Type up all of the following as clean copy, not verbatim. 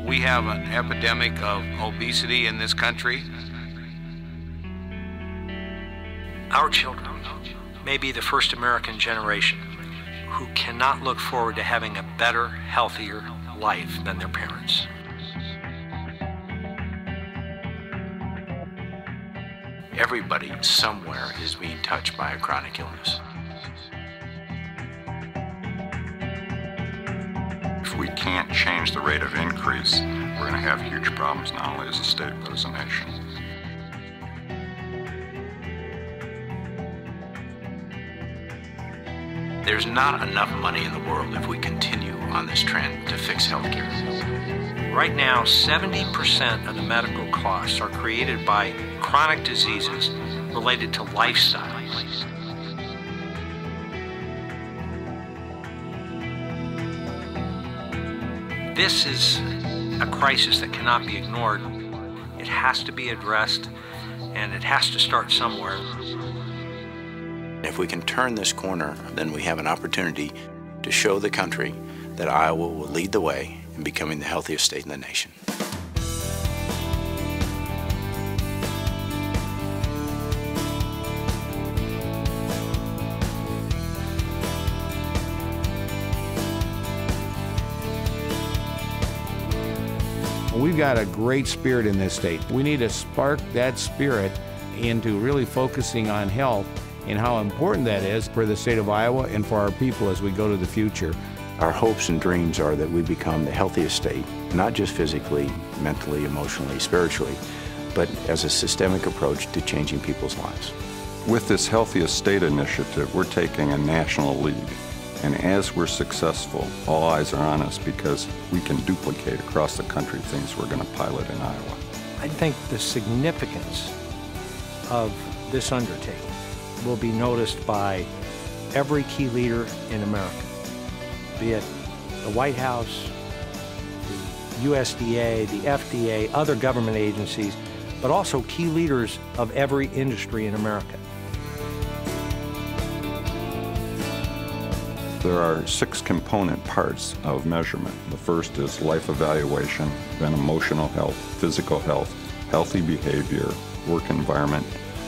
We have an epidemic of obesity in this country. Our children may be the first American generation who cannot look forward to having a better, healthier life than their parents. Everybody somewhere is being touched by a chronic illness. If we can't change the rate of increase, we're going to have huge problems not only as a state but as a nation. There's not enough money in the world if we continue on this trend to fix healthcare. Right now, 70% of the medical costs are created by chronic diseases related to lifestyle. This is a crisis that cannot be ignored. It has to be addressed, and it has to start somewhere. If we can turn this corner, then we have an opportunity to show the country that Iowa will lead the way in becoming the healthiest state in the nation. We've got a great spirit in this state. We need to spark that spirit into really focusing on health and how important that is for the state of Iowa and for our people as we go to the future. Our hopes and dreams are that we become the healthiest state, not just physically, mentally, emotionally, spiritually, but as a systemic approach to changing people's lives. With this Healthiest State initiative, we're taking a national lead. And as we're successful, all eyes are on us because we can duplicate across the country things we're going to pilot in Iowa. I think the significance of this undertaking will be noticed by every key leader in America, be it the White House, the USDA, the FDA, other government agencies, but also key leaders of every industry in America. There are 6 component parts of measurement. The first is life evaluation, then emotional health, physical health, healthy behavior, work environment,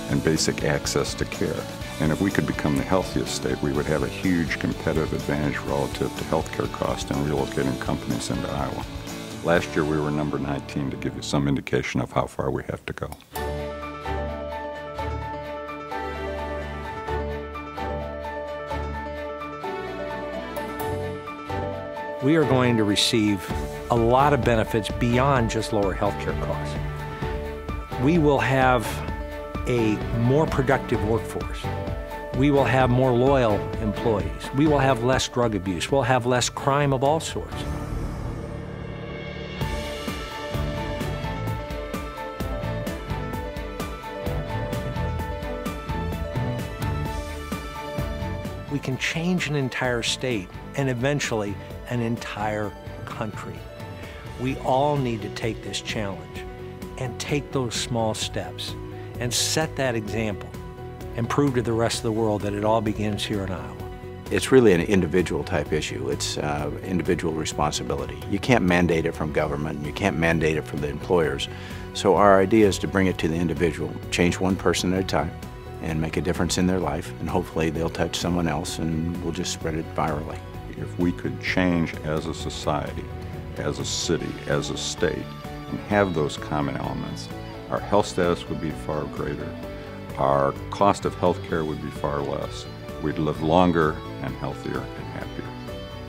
and basic access to care. And if we could become the healthiest state, we would have a huge competitive advantage relative to healthcare costs and relocating companies into Iowa. Last year we were number 19, to give you some indication of how far we have to go. We are going to receive a lot of benefits beyond just lower healthcare costs. We will have a more productive workforce. We will have more loyal employees. We will have less drug abuse. We'll have less crime of all sorts. We can change an entire state and eventually an entire country. We all need to take this challenge and take those small steps and set that example and prove to the rest of the world that it all begins here in Iowa. It's really an individual type issue. It's individual responsibility. You can't mandate it from government. You can't mandate it from the employers. So our idea is to bring it to the individual, change one person at a time, and make a difference in their life, and hopefully they'll touch someone else and we'll just spread it virally. If we could change as a society, as a city, as a state, and have those common elements, our health status would be far greater. Our cost of health care would be far less. We'd live longer and healthier and happier.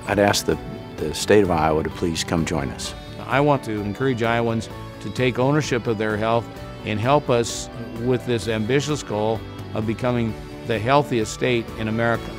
I'd ask the state of Iowa to please come join us. I want to encourage Iowans to take ownership of their health and help us with this ambitious goal of becoming the healthiest state in America.